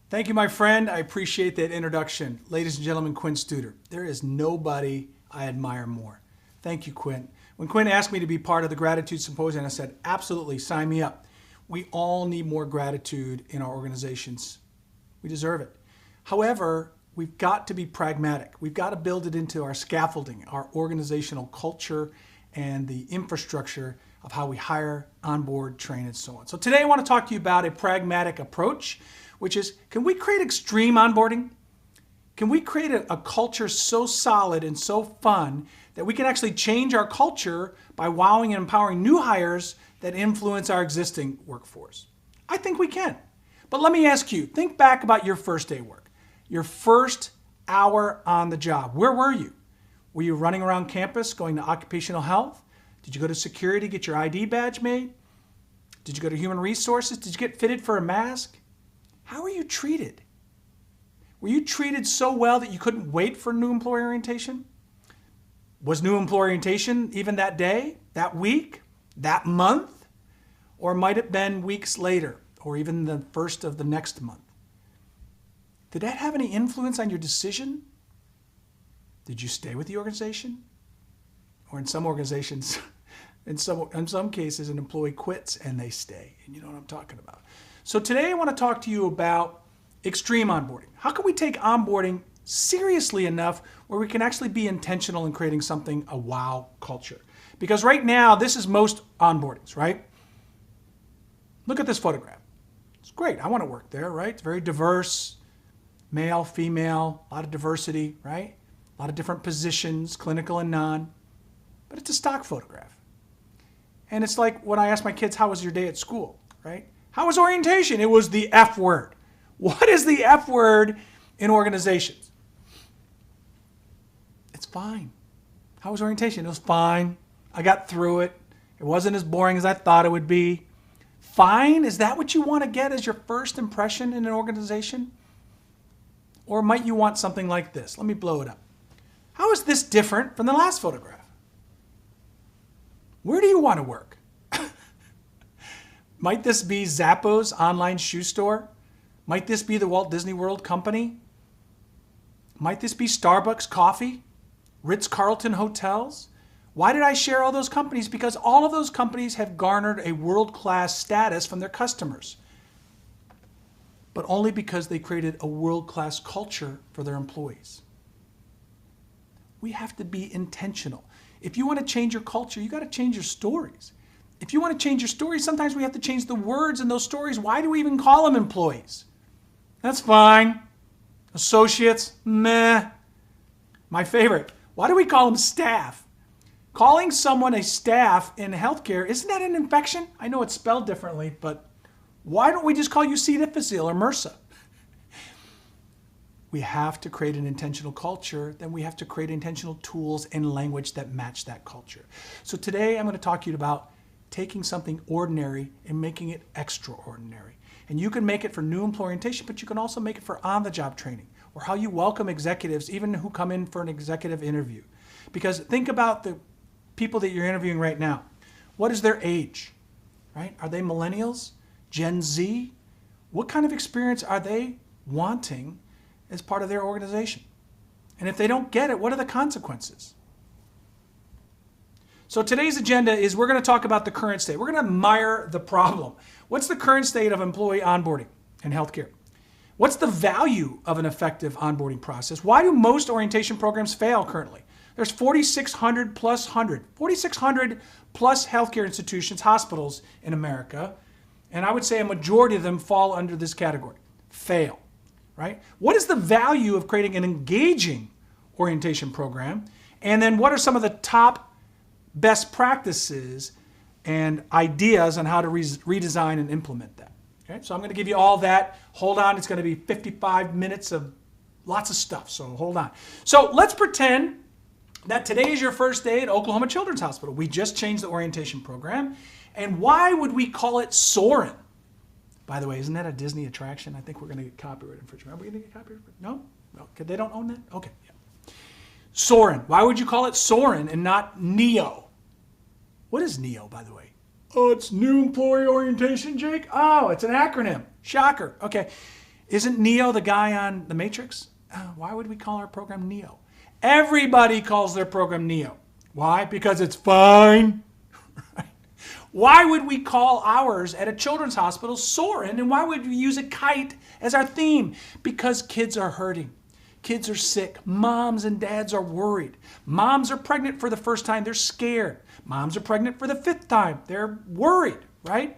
Thank you, my friend. I appreciate that introduction. Ladies and gentlemen, Quint Studer. There is nobody I admire more. Thank you, Quint. When Quint asked me to be part of the Gratitude Symposium, I said, absolutely, sign me up. We all need more gratitude in our organizations. We deserve it. However, we've got to be pragmatic. We've got to build it into our scaffolding, our organizational culture, and the infrastructure of how we hire, onboard, train, and so on. So today I want to talk to you about a pragmatic approach, which is, can we create extreme onboarding? Can we create a culture so solid and so fun that we can actually change our culture by wowing and empowering new hires that influence our existing workforce? I think we can. But let me ask you, think back about your first day of work, your first hour on the job. Where were you? Were you running around campus going to occupational health? Did you go to security, get your ID badge made? Did you go to human resources? Did you get fitted for a mask? How were you treated? Were you treated so well that you couldn't wait for new employee orientation? Was new employee orientation even that day, that week, that month? Or might it have been weeks later, or even the first of the next month? Did that have any influence on your decision? Did you stay with the organization? Or in some organizations, in some cases, an employee quits and they stay. And you know what I'm talking about. So today I want to talk to you about extreme onboarding. How can we take onboarding seriously enough where we can actually be intentional in creating something, a wow culture? Because right now, this is most onboardings, right? Look at this photograph. It's great. I want to work there, right? It's very diverse, male, female, a lot of diversity, right? A lot of different positions, clinical and non. But it's a stock photograph. And it's like when I ask my kids, how was your day at school, right? How was orientation? It was the F word. What is the F word in organizations? It's fine. How was orientation? It was fine. I got through it. It wasn't as boring as I thought it would be. Fine? Is that what you want to get as your first impression in an organization? Or might you want something like this? Let me blow it up. How is this different from the last photograph? Where do you want to work? Might this be Zappos online shoe store? Might this be the Walt Disney World company? Might this be Starbucks coffee? Ritz-Carlton hotels? Why did I share all those companies? Because all of those companies have garnered a world-class status from their customers, but only because they created a world-class culture for their employees. We have to be intentional. If you want to change your culture, you got to change your stories. If you want to change your stories, sometimes we have to change the words in those stories. Why do we even call them employees? That's fine. Associates, meh. My favorite, why do we call them staff? Calling someone a staff in healthcare, isn't that an infection? I know it's spelled differently, but why don't we just call you C. difficile or MRSA? We have to create an intentional culture, then we have to create intentional tools and language that match that culture. So today I'm going to talk to you about taking something ordinary and making it extraordinary. And you can make it for new employee orientation, but you can also make it for on-the-job training or how you welcome executives, even who come in for an executive interview. Because think about the people that you're interviewing right now. What is their age, right? Are they millennials, Gen Z? What kind of experience are they wanting as part of their organization? And if they don't get it, what are the consequences? So today's agenda is we're going to talk about the current state. We're going to admire the problem. What's the current state of employee onboarding in healthcare? What's the value of an effective onboarding process? Why do most orientation programs fail currently? There's 4,600 plus healthcare institutions, hospitals in America, and I would say a majority of them fall under this category. Fail, right? What is the value of creating an engaging orientation program? And then what are some of the top best practices and ideas on how to redesign and implement that? Okay, so I'm going to give you all that. Hold on, it's going to be 55 minutes of lots of stuff, so hold on. So let's pretend that today is your first day at Oklahoma Children's Hospital. We just changed the orientation program. And why would we call it Soarin'? By the way, isn't that a Disney attraction? I think we're going to get copyright infringement. Are we going to get copyright? No? No, they don't own that? Okay, yeah. Soarin'. Why would you call it Soarin' and not NEO? What is NEO, by the way? Oh, it's New Employee Orientation, Jake? Oh, it's an acronym. Shocker. Okay. Isn't Neo the guy on The Matrix? Why would we call our program Neo? Everybody calls their program Neo. Why? Because it's fine. Why would we call ours at a children's hospital Soarin'? And why would we use a kite as our theme? Because kids are hurting. Kids are sick. Moms and dads are worried. Moms are pregnant for the first time. They're scared. Moms are pregnant for the 5th time. They're worried, right?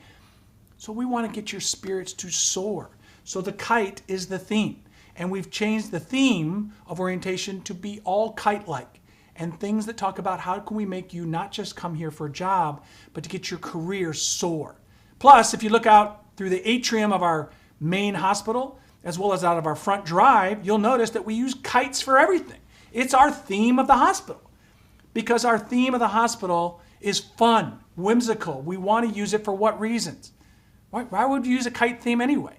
So we want to get your spirits to soar. So the kite is the theme. And we've changed the theme of orientation to be all kite-like. And things that talk about how can we make you not just come here for a job, but to get your career soar. Plus, if you look out through the atrium of our main hospital, as well as out of our front drive, you'll notice that we use kites for everything. It's our theme of the hospital. Because our theme of the hospital is fun, whimsical. We want to use it for what reasons? Why would you use a kite theme anyway?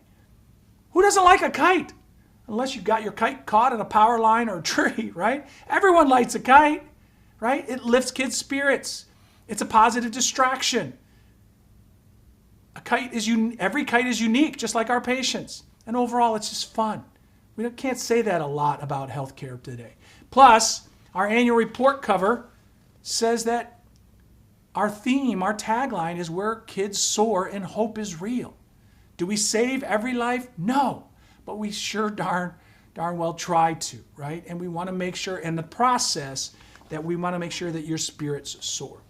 Who doesn't like a kite? Unless you got your kite caught in a power line or a tree, right? Everyone likes a kite, right? It lifts kids' spirits. It's a positive distraction. Every kite is unique, just like our patients. And overall, it's just fun. We can't say that a lot about healthcare today. Plus, our annual report cover says that our theme, our tagline is where kids soar and hope is real. Do we save every life? No. But we sure darn well try to, right? And we want to make sure in the process that we want to make sure that your spirits soar.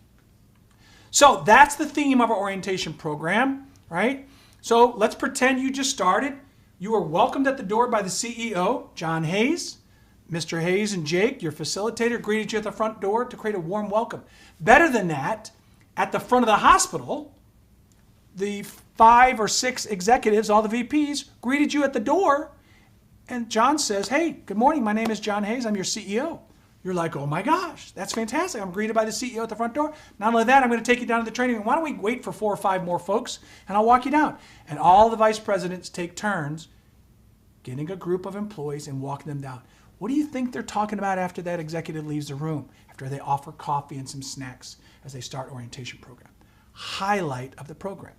So that's the theme of our orientation program, right? So let's pretend you just started. You are welcomed at the door by the CEO, John Hayes. Mr. Hayes and Jake, your facilitator, greeted you at the front door to create a warm welcome. Better than that, at the front of the hospital, the 5 or 6 executives, all the VPs, greeted you at the door. And John says, hey, good morning. My name is John Hayes. I'm your CEO. You're like, oh my gosh, that's fantastic. I'm greeted by the CEO at the front door. Not only that, I'm going to take you down to the training room. Why don't we wait for 4 or 5 more folks and I'll walk you down. And all the vice presidents take turns getting a group of employees and walking them down. What do you think they're talking about after that executive leaves the room? After they offer coffee and some snacks as they start orientation program. Highlight of the program.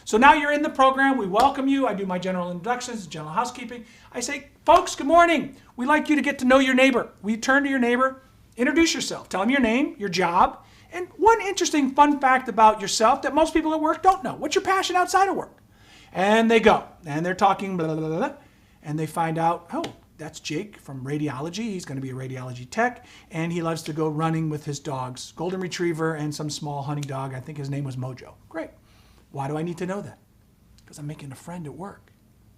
So now you're in the program. We welcome you. I do my general introductions, general housekeeping. I say, folks, good morning. We'd like you to get to know your neighbor. We turn to your neighbor, introduce yourself, tell them your name, your job, and one interesting fun fact about yourself that most people at work don't know. What's your passion outside of work? And they go, and they're talking, blah, blah, blah, blah, and they find out, oh, that's Jake from radiology. He's going to be a radiology tech, and he loves to go running with his dogs, golden retriever and some small hunting dog. I think his name was Mojo. Great. Why do I need to know that? Because I'm making a friend at work,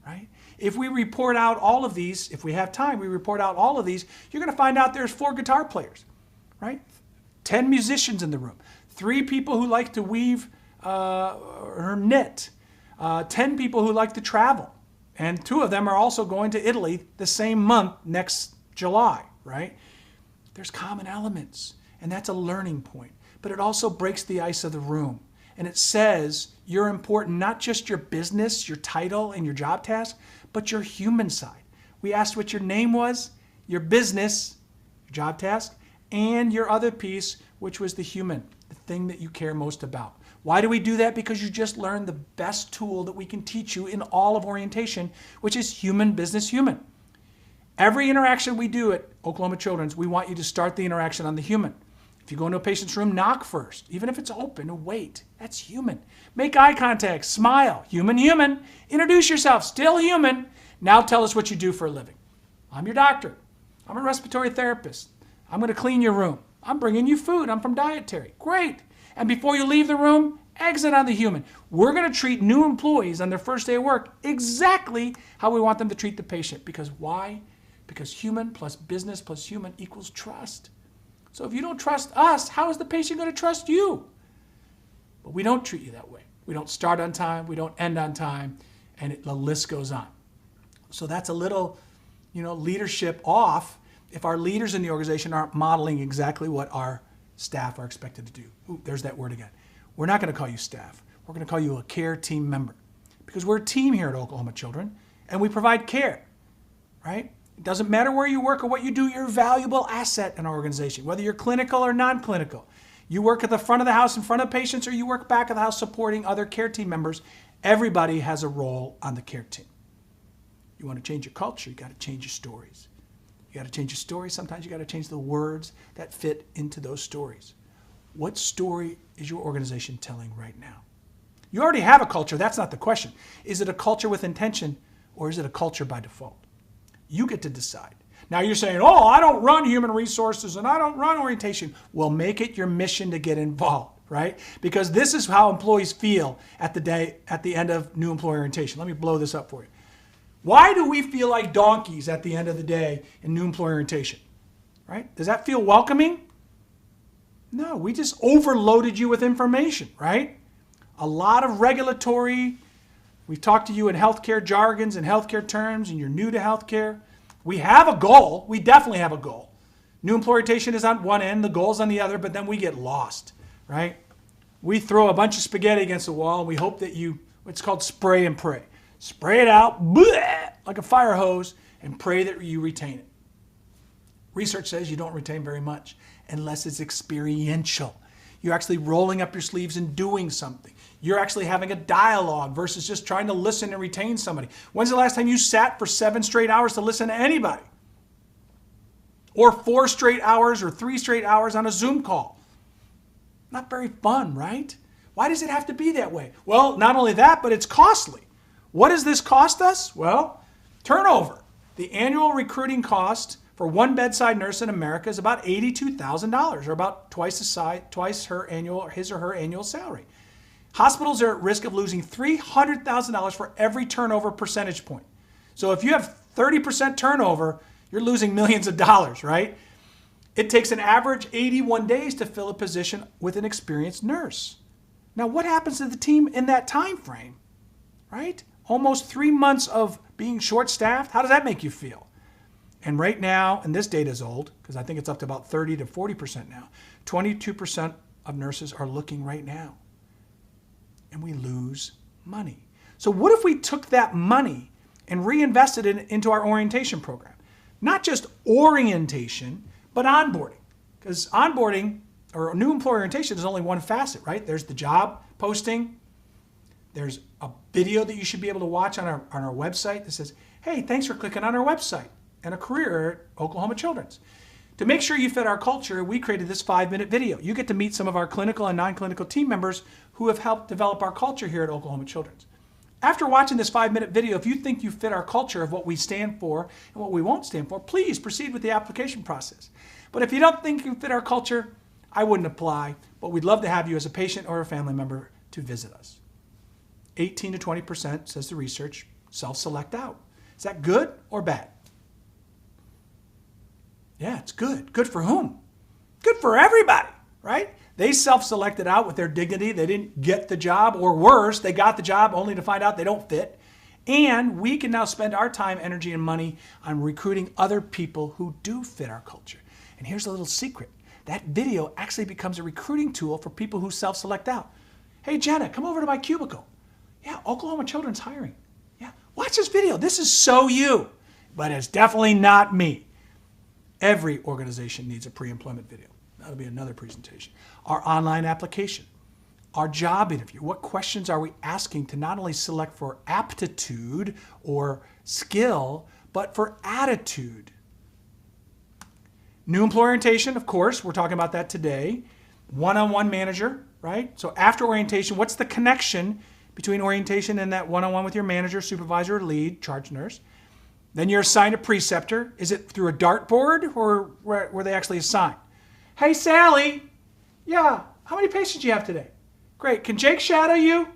right? If we report out all of these, if we have time, we report out all of these, you're going to find out there's 4 guitar players, right? 10 musicians in the room, 3 people who like to weave or knit, 10 people who like to travel, and 2 of them are also going to Italy the same month next July, right? There's common elements, and that's a learning point, but it also breaks the ice of the room. And it says you're important, not just your business, your title, and your job task, but your human side. We asked what your name was, your business, your job task, and your other piece, which was the human, the thing that you care most about. Why do we do that? Because you just learned the best tool that we can teach you in all of orientation, which is human, business, human. Every interaction we do at Oklahoma Children's, we want you to start the interaction on the human. If you go into a patient's room, knock first. Even if it's open, and wait. That's human. Make eye contact. Smile. Human, human. Introduce yourself. Still human. Now tell us what you do for a living. I'm your doctor. I'm a respiratory therapist. I'm going to clean your room. I'm bringing you food. I'm from dietary. Great. And before you leave the room, exit on the human. We're going to treat new employees on their first day of work exactly how we want them to treat the patient. Because why? Because human plus business plus human equals trust. So if you don't trust us, how is the patient going to trust you? But we don't treat you that way. We don't start on time, we don't end on time, and the list goes on. So that's a little, leadership off if our leaders in the organization aren't modeling exactly what our staff are expected to do. Ooh, there's that word again. We're not going to call you staff. We're going to call you a care team member because we're a team here at Oklahoma Children, and we provide care, right? It doesn't matter where you work or what you do, you're a valuable asset in our organization, whether you're clinical or non-clinical. You work at the front of the house in front of patients or you work back of the house supporting other care team members. Everybody has a role on the care team. You want to change your culture, you got to change your stories. You got to change your stories. Sometimes you got to change the words that fit into those stories. What story is your organization telling right now? You already have a culture. That's not the question. Is it a culture with intention, or is it a culture by default? You get to decide. Now you're saying, oh, I don't run human resources and I don't run orientation. Well, make it your mission to get involved, right? Because this is how employees feel at the end of new employee orientation. Let me blow this up for you. Why do we feel like donkeys at the end of the day in new employee orientation, right? Does that feel welcoming? No, we just overloaded you with information, right? A lot of regulatory. We've talked to you in healthcare jargons and healthcare terms, and you're new to healthcare. We have a goal. We definitely have a goal. New employee orientation is on one end, the goal's on the other, but then we get lost, right? We throw a bunch of spaghetti against the wall, and we hope that it's called spray and pray. Spray it out, bleh, like a fire hose, and pray that you retain it. Research says you don't retain very much unless it's experiential. You're actually rolling up your sleeves and doing something. You're actually having a dialogue versus just trying to listen and retain somebody. When's the last time you sat for 7 straight hours to listen to anybody? Or 4 straight hours or 3 straight hours on a Zoom call? Not very fun, right? Why does it have to be that way? Well, not only that, but it's costly. What does this cost us? Well, turnover. The annual recruiting cost for one bedside nurse in America is about $82,000, or about twice his or her annual salary. Hospitals are at risk of losing $300,000 for every turnover percentage point. So if you have 30% turnover, you're losing millions of dollars, right? It takes an average 81 days to fill a position with an experienced nurse. Now, what happens to the team in that time frame, right? Almost 3 months of being short-staffed. How does that make you feel? And right now, and this data is old, because I think it's up to about 30 to 40% now, 22% of nurses are looking right now. And we lose money. So what if we took that money and reinvested it into our orientation program? Not just orientation, but onboarding. Because onboarding, or new employee orientation, is only one facet, right? There's the job posting. There's a video that you should be able to watch on our website that says, hey, thanks for clicking on our website, and a career at Oklahoma Children's. To make sure you fit our culture, we created this 5-minute video. You get to meet some of our clinical and non-clinical team members who have helped develop our culture here at Oklahoma Children's. After watching this 5-minute video, if you think you fit our culture of what we stand for and what we won't stand for, please proceed with the application process. But if you don't think you fit our culture, I wouldn't apply, but we'd love to have you as a patient or a family member to visit us. 18 to 20%, says the research, self-select out. Is that good or bad? Yeah, it's good. Good for whom? Good for everybody, right? They self-selected out with their dignity. They didn't get the job, or worse, they got the job only to find out they don't fit. And we can now spend our time, energy, and money on recruiting other people who do fit our culture. And here's a little secret. That video actually becomes a recruiting tool for people who self-select out. Hey, Jenna, come over to my cubicle. Yeah, Oklahoma Children's hiring. Yeah, watch this video. This is so you, but it's definitely not me. Every organization needs a pre-employment video. That'll be another presentation. Our online application, our job interview. What questions are we asking to not only select for aptitude or skill, but for attitude? New employee orientation, of course, we're talking about that today. One-on-one manager, right? So after orientation, what's the connection between orientation and that one-on-one with your manager, supervisor, or lead, charge nurse? Then you're assigned a preceptor. Is it through a dartboard, or were they actually assigned? Hey, Sally. Yeah, how many patients do you have today? Great. Can Jake shadow you?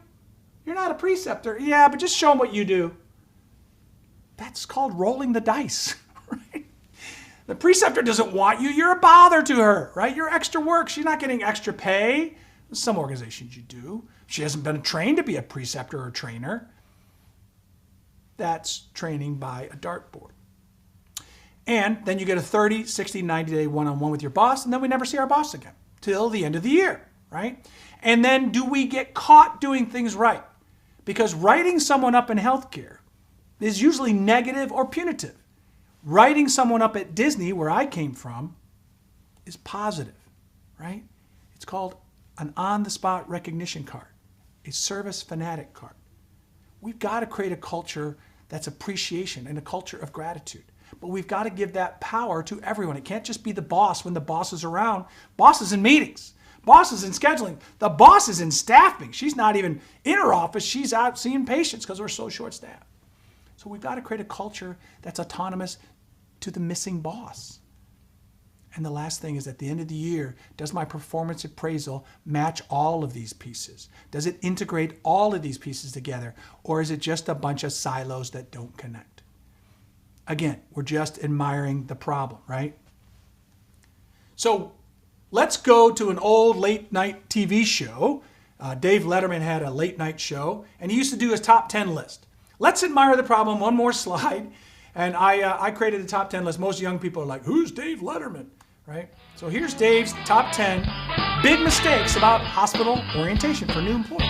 You're not a preceptor. Yeah, but just show him what you do. That's called rolling the dice, right? The preceptor doesn't want you. You're a bother to her, right? You're extra work. She's not getting extra pay. Some organizations you do. She hasn't been trained to be a preceptor or trainer. That's training by a dartboard. And then you get a 30, 60, 90-day one-on-one with your boss, and then we never see our boss again till the end of the year, right? And then do we get caught doing things right? Because writing someone up in healthcare is usually negative or punitive. Writing someone up at Disney, where I came from, is positive, right? It's called an on-the-spot recognition card, a service fanatic card. We've got to create a culture That's appreciation and a culture of gratitude. But we've got to give that power to everyone. It can't just be the boss when the boss is around. Boss is in meetings. Boss is in scheduling. The boss is in staffing. She's not even in her office. She's out seeing patients because we're so short-staffed. So we've got to create a culture that's autonomous to the missing boss. And the last thing is, at the end of the year, does my performance appraisal match all of these pieces? Does it integrate all of these pieces together? Or is it just a bunch of silos that don't connect? Again, we're just admiring the problem, right? So let's go to an old late night TV show. Dave Letterman had a late night show, and he used to do his top 10 list. Let's admire the problem. One more slide. And I created a top 10 list. Most young people are like, who's Dave Letterman? Right? So here's Dave's top 10 big mistakes about hospital orientation for new employees.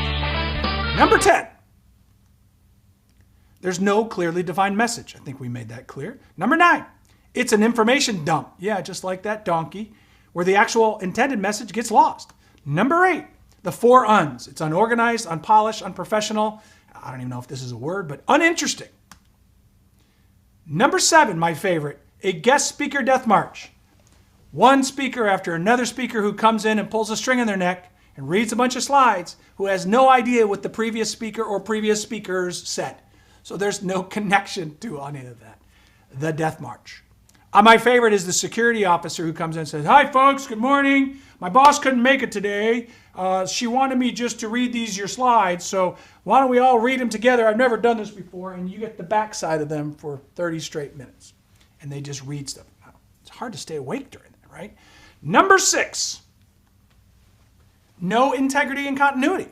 Number 10, there's no clearly defined message. I think we made that clear. Number 9, it's an information dump. Yeah, just like that donkey, where the actual intended message gets lost. Number 8, the 4 uns. It's unorganized, unpolished, unprofessional. I don't even know if this is a word, but uninteresting. Number 7, my favorite, a guest speaker death march. One speaker after another speaker who comes in and pulls a string in their neck and reads a bunch of slides, who has no idea what the previous speaker or previous speakers said. So there's no connection to any of that. The death march. My favorite is the security officer who comes in and says, hi folks, good morning. My boss couldn't make it today. She wanted me just to read your slides, so why don't we all read them together? I've never done this before, and you get the backside of them for 30 straight minutes. And they just read stuff. It's hard to stay awake during that. Right? Number 6, no integrity and continuity.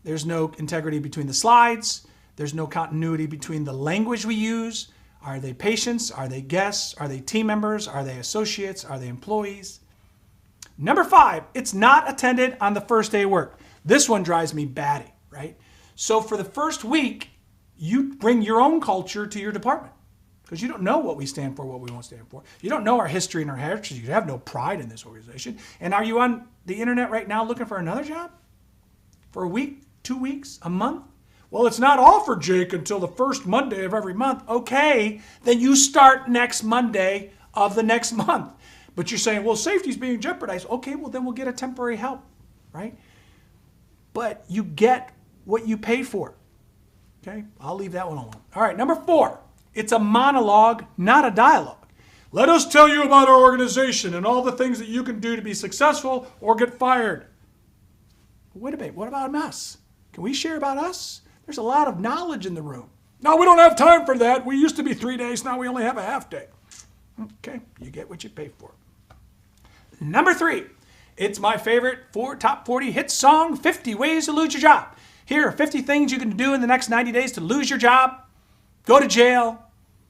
There's no integrity between the slides. There's no continuity between the language we use. Are they patients? Are they guests? Are they team members? Are they associates? Are they employees? Number 5, it's not attended on the first day of work. This one drives me batty, right? So for the first week, you bring your own culture to your department. Because you don't know what we stand for, what we won't stand for. You don't know our history and our heritage. You have no pride in this organization. And are you on the internet right now looking for another job? For a week, 2 weeks, a month? Well, it's not offered, Jake, until the first Monday of every month. Okay, then you start next Monday of the next month. But you're saying, well, safety's being jeopardized. Okay, well, then we'll get a temporary help, right? But you get what you pay for. Okay, I'll leave that one alone. All right, number 4. It's a monologue, not a dialogue. Let us tell you about our organization and all the things that you can do to be successful or get fired. Wait a minute, what about us? Can we share about us? There's a lot of knowledge in the room. No, we don't have time for that. We used to be 3 days, now we only have a half day. Okay, you get what you pay for. Number 3, it's my favorite top 40 hit song, 50 Ways to Lose Your Job. Here are 50 things you can do in the next 90 days to lose your job, go to jail,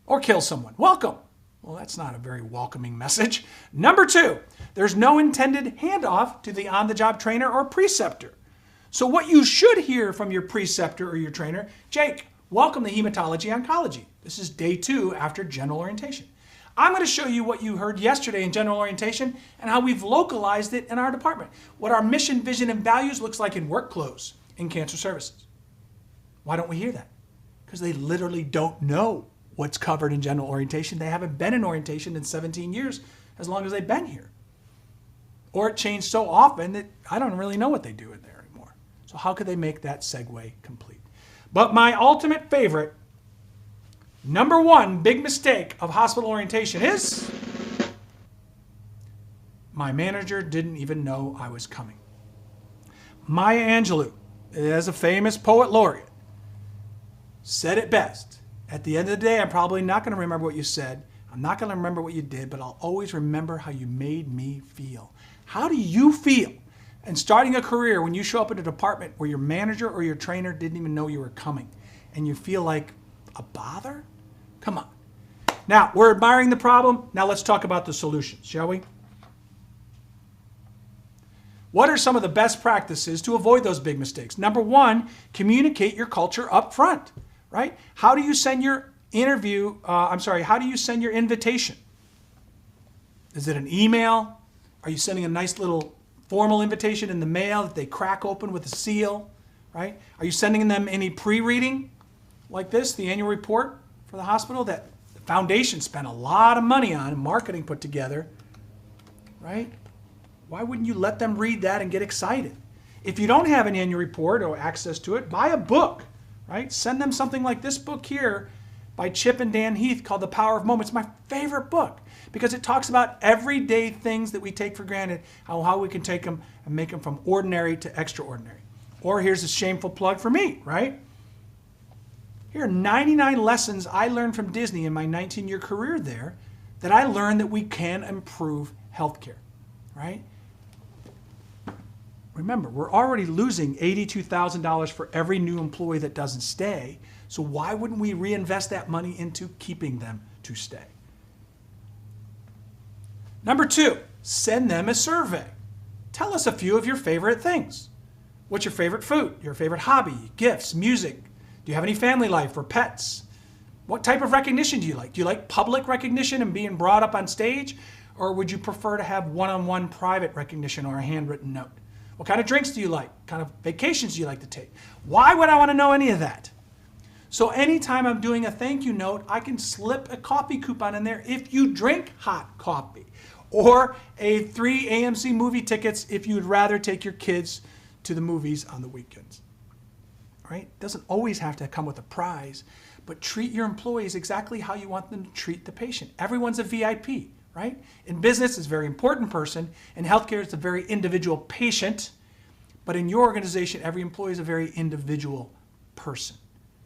or kill someone. Welcome. Well, that's not a very welcoming message. Number 2, there's no intended handoff to the on-the-job trainer or preceptor. So what you should hear from your preceptor or your trainer, Jake, welcome to hematology oncology. This is day 2 after general orientation. I'm going to show you what you heard yesterday in general orientation and how we've localized it in our department. What our mission, vision, and values looks like in work clothes in cancer services. Why don't we hear that? Because they literally don't know what's covered in general orientation. They haven't been in orientation in 17 years, as long as they've been here. Or it changed so often that I don't really know what they do in there anymore. So how could they make that segue complete? But my ultimate favorite, number 1 big mistake of hospital orientation is my manager didn't even know I was coming. Maya Angelou, as a famous poet laureate, said it best. At the end of the day, I'm probably not going to remember what you said. I'm not going to remember what you did, but I'll always remember how you made me feel. How do you feel in starting a career when you show up at a department where your manager or your trainer didn't even know you were coming and you feel like a bother? Come on. Now, we're admiring the problem. Now let's talk about the solutions, shall we? What are some of the best practices to avoid those big mistakes? Number 1, communicate your culture up front, right? How do you send your how do you send your invitation? Is it an email? Are you sending a nice little formal invitation in the mail that they crack open with a seal, right? Are you sending them any pre-reading like this, the annual report for the hospital that the foundation spent a lot of money on, marketing put together, right? Why wouldn't you let them read that and get excited? If you don't have an annual report or access to it, buy a book, right? Send them something like this book here by Chip and Dan Heath called The Power of Moments. My favorite book because it talks about everyday things that we take for granted, how we can take them and make them from ordinary to extraordinary. Or here's a shameful plug for me, right? Here are 99 lessons I learned from Disney in my 19-year career there that I learned that we can improve healthcare, right? Remember, we're already losing $82,000 for every new employee that doesn't stay, so why wouldn't we reinvest that money into keeping them to stay? Number 2, send them a survey. Tell us a few of your favorite things. What's your favorite food? Your favorite hobby? Gifts? Music? Do you have any family life or pets? What type of recognition do you like? Do you like public recognition and being brought up on stage? Or would you prefer to have one-on-one private recognition or a handwritten note? What kind of drinks do you like? What kind of vacations do you like to take? Why would I want to know any of that? So anytime I'm doing a thank you note, I can slip a coffee coupon in there if you drink hot coffee. Or a 3 AMC movie tickets if you would rather take your kids to the movies on the weekends. Right? It doesn't always have to come with a prize, but treat your employees exactly how you want them to treat the patient. Everyone's a VIP, right? In business, it's a very important person. In healthcare, it's a very individual patient. But in your organization, every employee is a very individual person,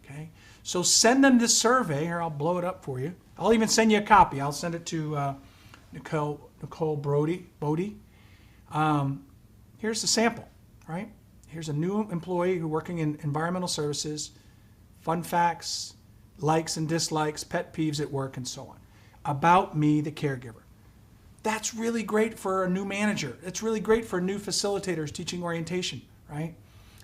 okay? So send them this survey. Here, I'll blow it up for you. I'll even send you a copy. I'll send it to Nicole Bodie. Here's the sample, right? Here's a new employee who's working in environmental services, fun facts, likes and dislikes, pet peeves at work, and so on. About me, the caregiver. That's really great for a new manager. It's really great for new facilitators teaching orientation, right?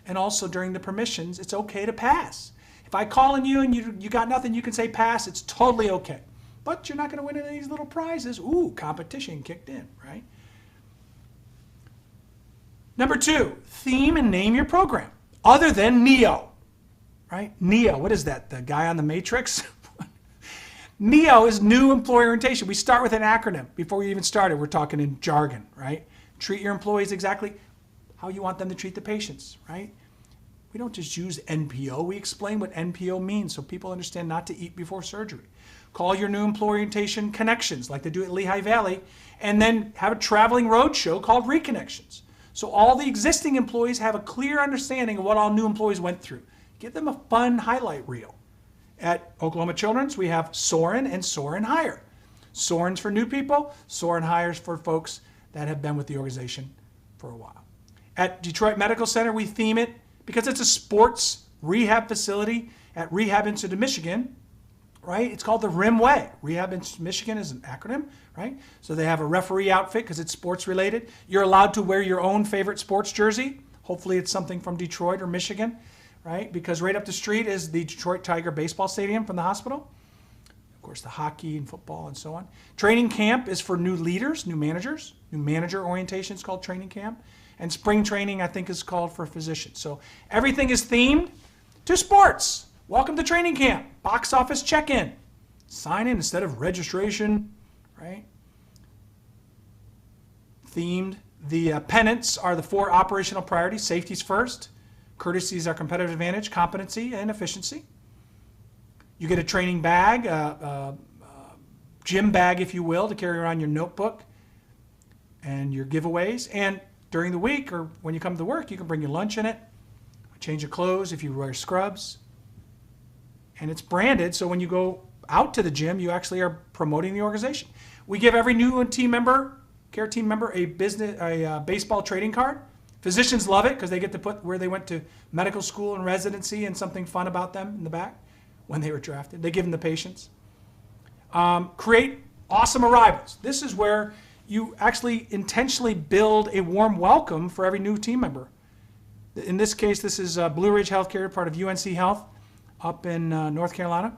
And also during the permissions, it's okay to pass. If I call on you and you got nothing, you can say pass. It's totally okay. But you're not going to win any of these little prizes. Ooh, competition kicked in, right? Number 2, theme and name your program. Other than NEO, right? NEO, what is that? The guy on the Matrix? NEO is new employee orientation. We start with an acronym. Before we even started, we're talking in jargon, right? Treat your employees exactly how you want them to treat the patients, right? We don't just use NPO. We explain what NPO means so people understand not to eat before surgery. Call your new employee orientation connections like they do at Lehigh Valley, and then have a traveling road show called Reconnections. So all the existing employees have a clear understanding of what all new employees went through. Give them a fun highlight reel. At Oklahoma Children's, we have Soarin' and Soarin' Hire. Soarin's for new people, Soarin' Hires for folks that have been with the organization for a while. At Detroit Medical Center, we theme it because it's a sports rehab facility at Rehab Institute of Michigan, right? It's called the RIM Way. Rehab Institute of Michigan is an acronym, right? So they have a referee outfit because it's sports related. You're allowed to wear your own favorite sports jersey. Hopefully it's something from Detroit or Michigan, right? Because right up the street is the Detroit Tiger baseball stadium from the hospital. Of course, the hockey and football and so on. Training camp is for new leaders, new managers. New manager orientation is called training camp. And spring training, I think, is called for physicians. So everything is themed to sports. Welcome to training camp. Box office check-in. Sign in instead of registration, right? Themed. The pennants are the 4 operational priorities. Safety's first. Courtesy is our competitive advantage, competency, and efficiency. You get a training bag, gym bag, if you will, to carry around your notebook and your giveaways. And during the week or when you come to work, you can bring your lunch in it, change your clothes if you wear scrubs. And it's branded, so when you go out to the gym, you actually are promoting the organization. We give every new team member, care team member, a baseball trading card. Physicians love it because they get to put where they went to medical school and residency and something fun about them in the back when they were drafted. They give them the patients. Create awesome arrivals. This is where you actually intentionally build a warm welcome for every new team member. In this case, this is Blue Ridge Healthcare, part of UNC Health up in North Carolina.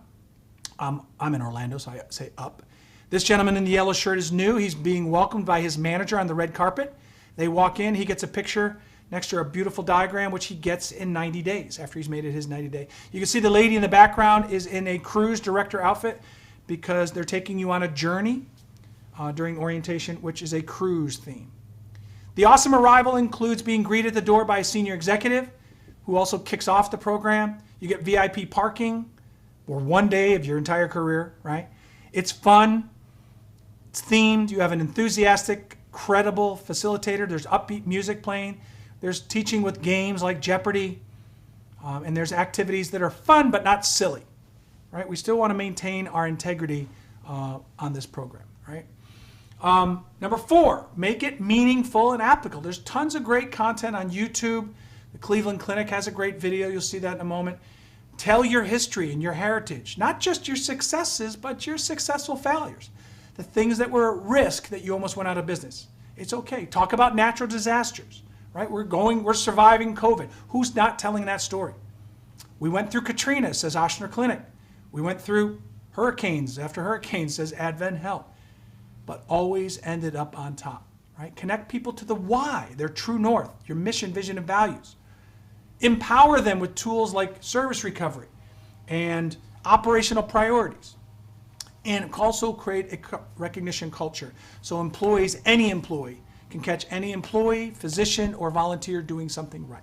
I'm in Orlando, so I say up. This gentleman in the yellow shirt is new. He's being welcomed by his manager on the red carpet. They walk in, he gets a picture Next to a beautiful diagram, which he gets in 90 days after he's made it his 90-day. You can see the lady in the background is in a cruise director outfit because they're taking you on a journey during orientation, which is a cruise theme. The awesome arrival includes being greeted at the door by a senior executive who also kicks off the program. You get VIP parking for one day of your entire career, right? It's fun. It's themed. You have an enthusiastic, credible facilitator. There's upbeat music playing. There's teaching with games like Jeopardy. And there's activities that are fun but not silly, right? We still want to maintain our integrity on this program, right? Number 4, make it meaningful and applicable. There's tons of great content on YouTube. The Cleveland Clinic has a great video. You'll see that in a moment. Tell your history and your heritage, not just your successes, but your successful failures. The things that were at risk that you almost went out of business. It's okay. Talk about natural disasters, right? We're surviving COVID. Who's not telling that story? We went through Katrina, says Ochsner Clinic. We went through hurricanes after hurricanes, says Advent Health. But always ended up on top, right? Connect people to the why, their true north, your mission, vision, and values. Empower them with tools like service recovery and operational priorities. And also create a recognition culture so employees, any employee, can catch any employee, physician, or volunteer doing something right.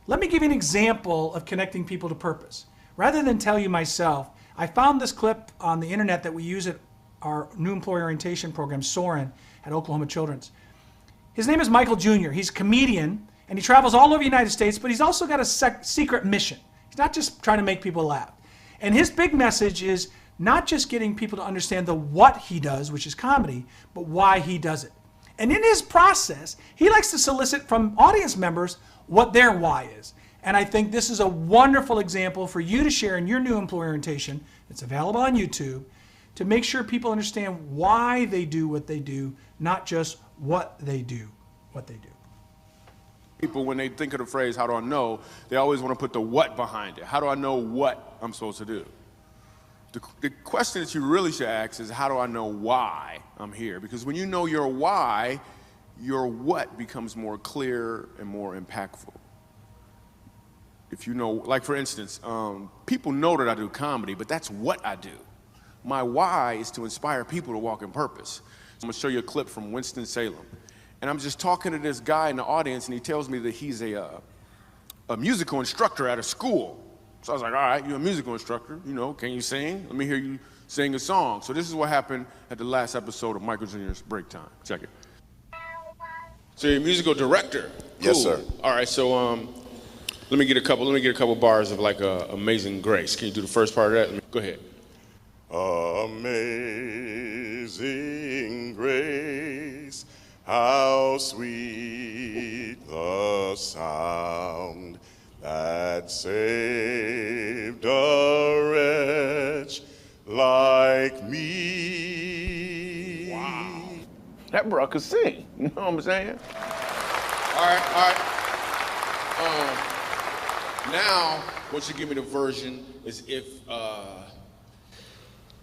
Let me give you an example of connecting people to purpose. Rather than tell you myself, I found this clip on the internet that we use at our new employee orientation program, Soarin', at Oklahoma Children's. His name is Michael Jr. He's a comedian, and he travels all over the United States, but he's also got a secret mission. He's not just trying to make people laugh. And his big message is not just getting people to understand the what he does, which is comedy, but why he does it. And in his process, he likes to solicit from audience members what their why is. And I think this is a wonderful example for you to share in your new employee orientation. It's available on YouTube to make sure people understand why they do what they do, not just what they do. People, when they think of the phrase, how do I know, they always want to put the what behind it. How do I know what I'm supposed to do? The question that you really should ask is, how do I know why I'm here? Because when you know your why, your what becomes more clear and more impactful. If you know, like for instance, people know that I do comedy, but that's what I do. My why is to inspire people to walk in purpose. I'm gonna show you a clip from Winston-Salem. And I'm just talking to this guy in the audience, and he tells me that he's a musical instructor at a school. So I was like, all right, you're a musical instructor, you know, can you sing? Let me hear you sing a song. So this is what happened at the last episode of Michael Jr.'s Break Time. Check it. So you're a musical director. Cool. Yes, sir. All right, so let me get a couple bars of like Amazing Grace. Can you do the first part of that? Go ahead. Amazing grace, how sweet the sound that saved a wretch like me. Wow. That bro could sing, you know what I'm saying? All right. Now, what you give me the version is if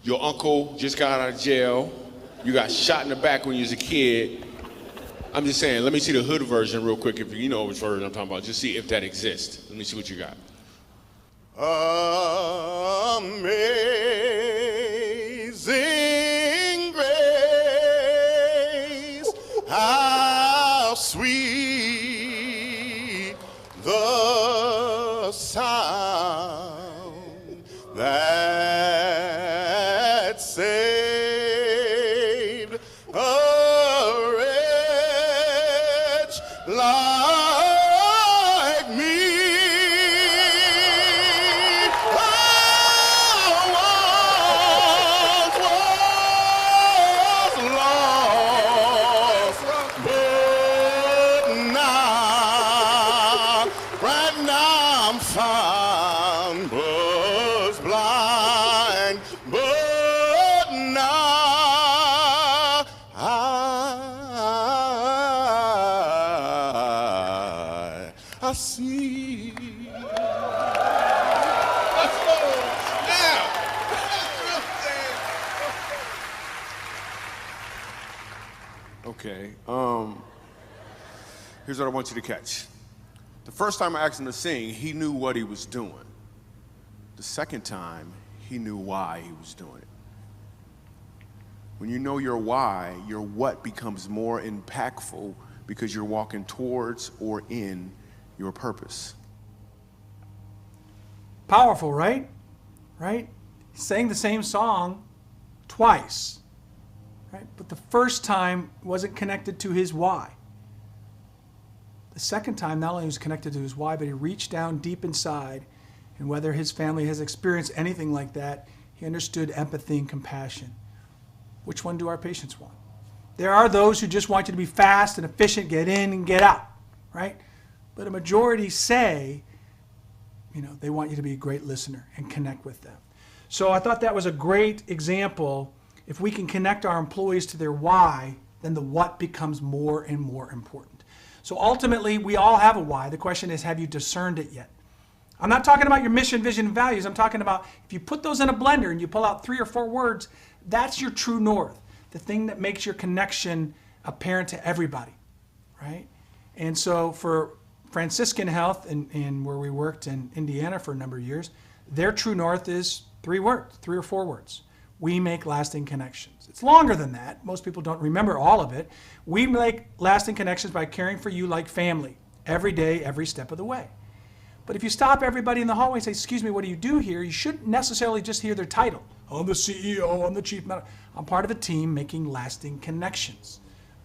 your uncle just got out of jail, you got shot in the back when you was a kid. I'm just saying, let me see the hood version real quick, if you know which version I'm talking about. Just see if that exists. Let me see what you got. Amazing grace, how sweet the sound that saved a wretch like me. I once was lost, but now, right now I'm found, was blind, but now I see. Let's go. Now. Okay. here's what I want you to catch. The first time I asked him to sing, he knew what he was doing. The second time, he knew why he was doing it. When you know your why, your what becomes more impactful because you're walking towards or in your purpose. Powerful, right? Right? He sang the same song twice, right? But the first time wasn't connected to his why. The second time, not only was connected to his why, but he reached down deep inside, and whether his family has experienced anything like that, he understood empathy and compassion. Which one do our patients want? There are those who just want you to be fast and efficient, get in and get out, right? But a majority say, they want you to be a great listener and connect with them. So I thought that was a great example. If we can connect our employees to their why, then the what becomes more and more important. So ultimately, we all have a why. The question is, have you discerned it yet? I'm not talking about your mission, vision, and values. I'm talking about if you put those in a blender and you pull out 3 or 4 words, that's your true north, the thing that makes your connection apparent to everybody, right? And so for Franciscan Health, and where we worked in Indiana for a number of years, their true north is 3 words, 3 or 4 words. We make lasting connections. It's longer than that. Most people don't remember all of it. We make lasting connections by caring for you like family, every day, every step of the way. But if you stop everybody in the hallway and say, excuse me, what do you do here? You shouldn't necessarily just hear their title. I'm the CEO, I'm the chief medical. I'm part of a team making lasting connections,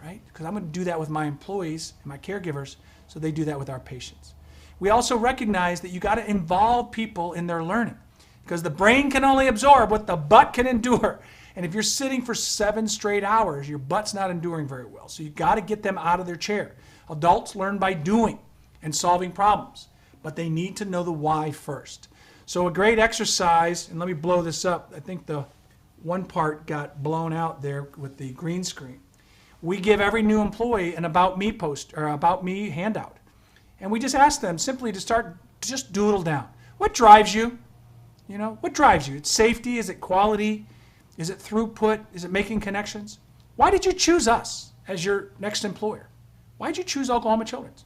right? Because I'm going to do that with my employees and my caregivers, so they do that with our patients. We also recognize that you got to involve people in their learning, because the brain can only absorb what the butt can endure. And if you're sitting for 7 straight hours, your butt's not enduring very well. So you got to get them out of their chair. Adults learn by doing and solving problems, but they need to know the why first. So a great exercise, and let me blow this up. I think the one part got blown out there with the green screen. We give every new employee an About Me post or About Me handout. And we just ask them simply to start, just doodle down. What drives you? What drives you? It's safety? Is it quality? Is it throughput? Is it making connections? Why did you choose us as your next employer? Why did you choose Oklahoma Children's?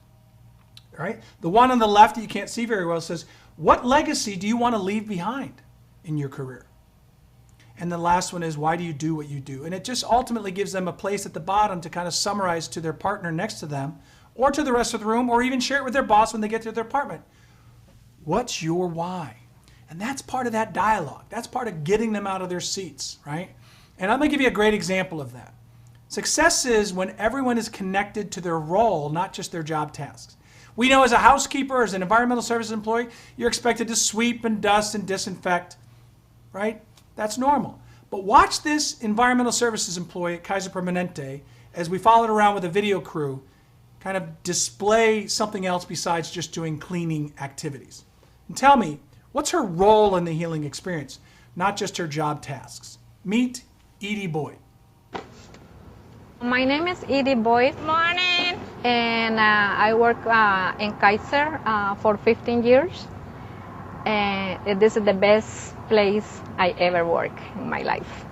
All right? The one on the left that you can't see very well says, what legacy do you want to leave behind in your career? And the last one is, why do you do what you do? And it just ultimately gives them a place at the bottom to kind of summarize to their partner next to them, or to the rest of the room, or even share it with their boss when they get to their apartment. What's your why? And that's part of that dialogue. That's part of getting them out of their seats, right? And I'm going to give you a great example of that. Success is when everyone is connected to their role, not just their job tasks. We know as a housekeeper, as an environmental services employee, you're expected to sweep and dust and disinfect, right? That's normal. But watch this environmental services employee at Kaiser Permanente, as we followed around with a video crew, kind of display something else besides just doing cleaning activities. And tell me, what's her role in the healing experience, not just her job tasks? Meet Edie Boyd. My name is Edie Boyd. Morning. And I work in Kaiser for 15 years. And this is the best place I ever work in my life.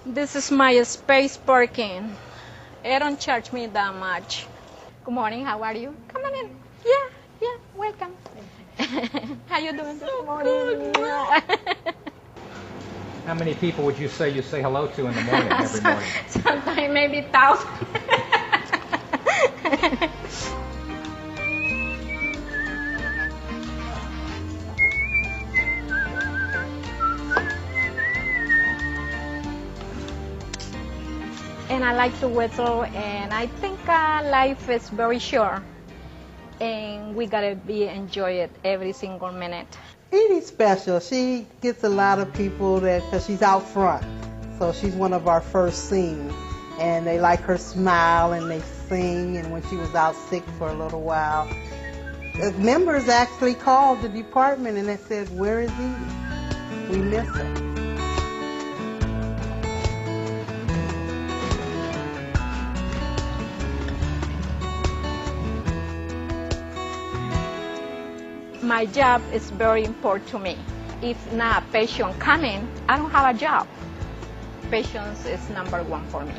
This is my space parking. They don't charge me that much. Good morning, how are you? Come on in. Yeah, welcome. How you doing this morning? How many people would you say hello to in the morning, every morning? Sometimes maybe 1,000. And I like to whistle, and I think life is very short, and we gotta enjoy it every single minute. Edie's special. She gets a lot of people because she's out front. So she's one of our first seen. And they like her smile and they sing. And when she was out sick for a little while, the members actually called the department and they said, where is Edie? We miss her. My job is very important to me. If not patient coming, I don't have a job. Patience is number 1 for me.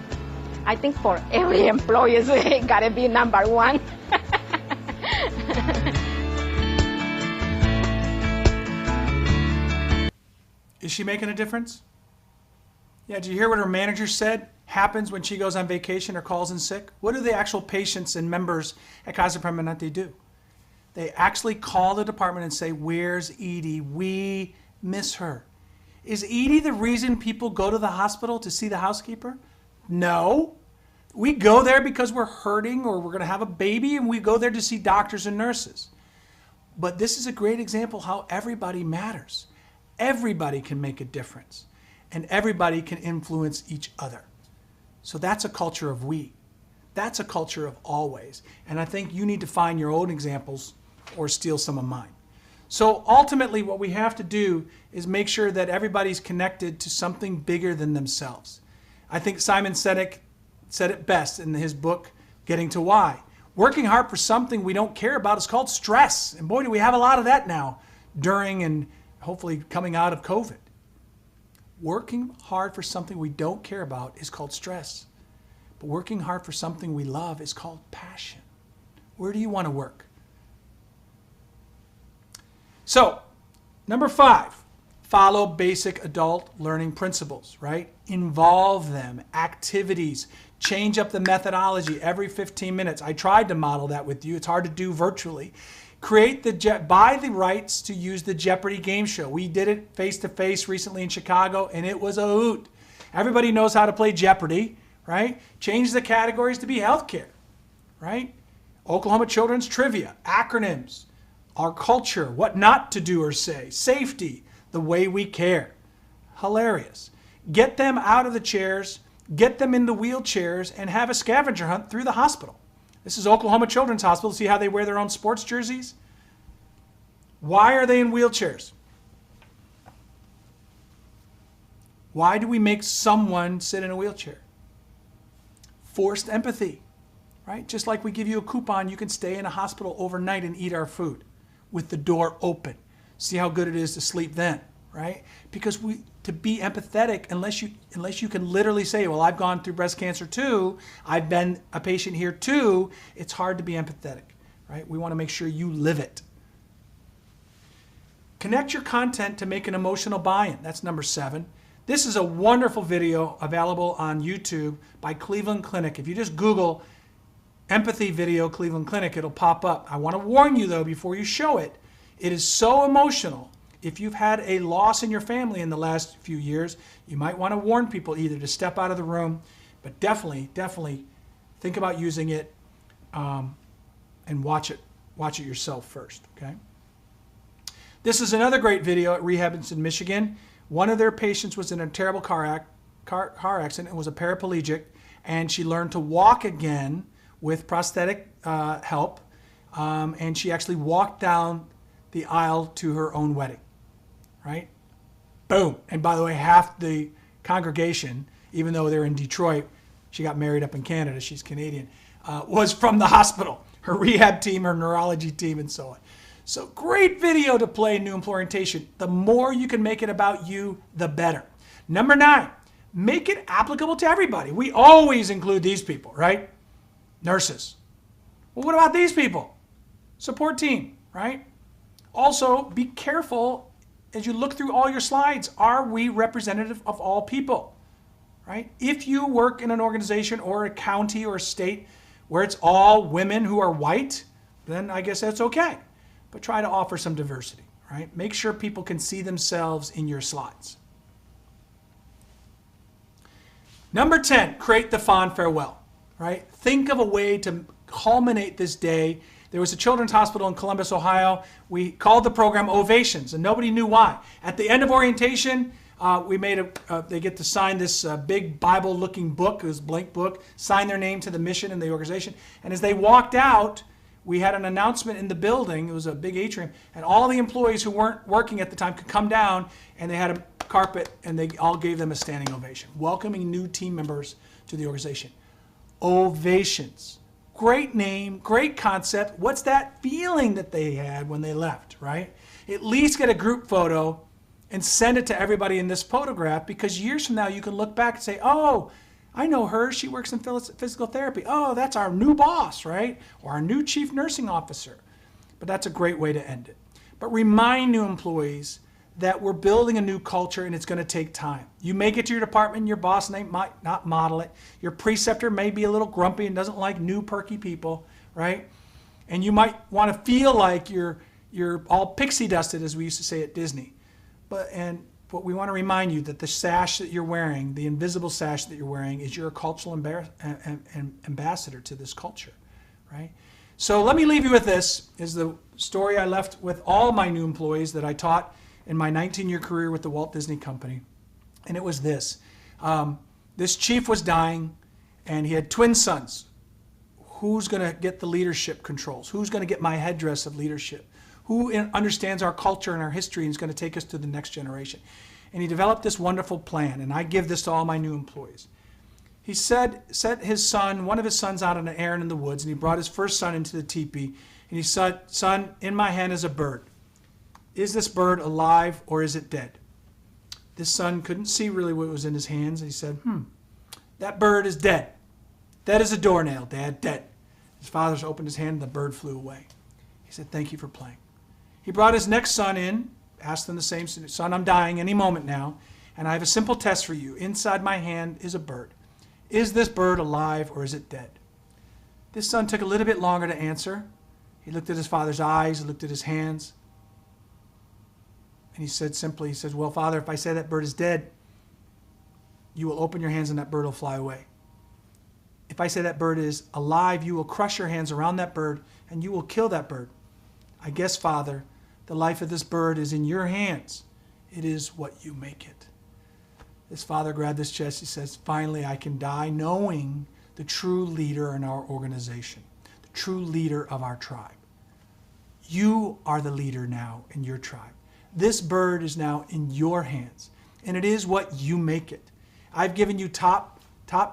I think for every employee, it's got to be number one. Is she making a difference? Yeah, did you hear what her manager said happens when she goes on vacation or calls in sick? What do the actual patients and members at Casa Permanente do? They actually call the department and say, "Where's Edie? We miss her." Is Edie the reason people go to the hospital to see the housekeeper? No. We go there because we're hurting or we're going to have a baby, and we go there to see doctors and nurses. But this is a great example how everybody matters. Everybody can make a difference, and everybody can influence each other. So that's a culture of we. That's a culture of always. And I think you need to find your own examples or steal some of mine. So ultimately, what we have to do is make sure that everybody's connected to something bigger than themselves. I think Simon Sinek said it best in his book, Getting to Why. Working hard for something we don't care about is called stress. And boy, do we have a lot of that now during and hopefully coming out of COVID. Working hard for something we don't care about is called stress. But working hard for something we love is called passion. Where do you want to work? So, number 5, follow basic adult learning principles, right? Involve them, activities, change up the methodology every 15 minutes. I tried to model that with you. It's hard to do virtually. Buy the rights to use the Jeopardy game show. We did it face-to-face recently in Chicago, and it was a hoot. Everybody knows how to play Jeopardy, right? Change the categories to be healthcare, right? Oklahoma Children's Trivia, acronyms, our culture, what not to do or say, safety, the way we care. Hilarious. Get them out of the chairs, get them into wheelchairs, and have a scavenger hunt through the hospital. This is Oklahoma Children's Hospital. See how they wear their own sports jerseys? Why are they in wheelchairs? Why do we make someone sit in a wheelchair? Forced empathy, right? Just like we give you a coupon, you can stay in a hospital overnight and eat our food with the door open. See how good it is to sleep then, right? Because to be empathetic, unless you can literally say, well, I've gone through breast cancer too, I've been a patient here too, it's hard to be empathetic, right? We want to make sure you live it. Connect your content to make an emotional buy-in. That's number 7. This is a wonderful video available on YouTube by Cleveland Clinic. If you just Google empathy video Cleveland Clinic, it'll pop up. I want to warn you though, before you show it, it is so emotional. If you've had a loss in your family in the last few years, you might want to warn people either to step out of the room, but definitely think about using it and watch it yourself first, okay? This is another great video at Rehabs in Michigan. One of their patients was in a terrible car accident and was a paraplegic, and she learned to walk again with prosthetic help, and she actually walked down the aisle to her own wedding. Right? Boom. And by the way, half the congregation, even though they're in Detroit, she got married up in Canada, she's Canadian, was from the hospital. Her rehab team, her neurology team, and so on. So great video to play in new employer orientation. The more you can make it about you, the better. Number 9, make it applicable to everybody. We always include these people, right? Nurses. Well, what about these people? Support team, right? Also, be careful as you look through all your slides. Are we representative of all people, right? If you work in an organization or a county or a state where it's all women who are white, then I guess that's okay. But try to offer some diversity, right? Make sure people can see themselves in your slides. Number 10, create the fond farewell, right? Think of a way to culminate this day. There was a children's hospital in Columbus, Ohio. We called the program Ovations, and nobody knew why. At the end of orientation, they get to sign this big Bible-looking book, this blank book, sign their name to the mission and the organization. And as they walked out, we had an announcement in the building. It was a big atrium, and all the employees who weren't working at the time could come down, and they had a carpet, and they all gave them a standing ovation, welcoming new team members to the organization. Ovations. Great name, great concept. What's that feeling that they had when they left, right? At least get a group photo and send it to everybody in this photograph, because years from now you can look back and say, oh, I know her, she works in physical therapy. Oh, that's our new boss, right? Or our new chief nursing officer. But that's a great way to end it. But remind new employees that we're building a new culture and it's going to take time. You may get to your department, your boss might not model it. Your preceptor may be a little grumpy and doesn't like new perky people, right? And you might want to feel like you're all pixie dusted, as we used to say at Disney. But we want to remind you that the sash that you're wearing, the invisible sash that you're wearing, is your cultural ambassador to this culture, right? So let me leave you with this, is the story I left with all my new employees that I taught in my 19-year career with the Walt Disney Company. And it was this. This chief was dying, and he had twin sons. Who's going to get the leadership controls? Who's going to get my headdress of leadership? Who understands our culture and our history and is going to take us to the next generation? And he developed this wonderful plan, and I give this to all my new employees. He set one of his sons out on an errand in the woods, and he brought his first son into the teepee, and he said, "Son, in my hand is a bird. Is this bird alive or is it dead?" This son couldn't see really what was in his hands, and he said, "That bird is dead. Dead as a doornail, Dad, dead." His father opened his hand, and the bird flew away. He said, "Thank you for playing." He brought his next son in, asked them the same, "Son, I'm dying any moment now, and I have a simple test for you. Inside my hand is a bird. Is this bird alive or is it dead?" This son took a little bit longer to answer. He looked at his father's eyes, he looked at his hands, and he said simply, he says, "Well, Father, if I say that bird is dead, you will open your hands and that bird will fly away. If I say that bird is alive, you will crush your hands around that bird and you will kill that bird. I guess, Father, the life of this bird is in your hands. It is what you make it." His father grabbed his chest. He says, "Finally, I can die knowing the true leader in our organization, the true leader of our tribe. You are the leader now in your tribe. This bird is now in your hands, and it is what you make it. I've given you top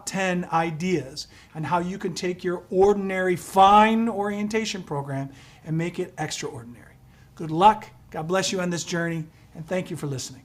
10 ideas on how you can take your ordinary fine orientation program and make it extraordinary. Good luck. God bless you on this journey, and thank you for listening."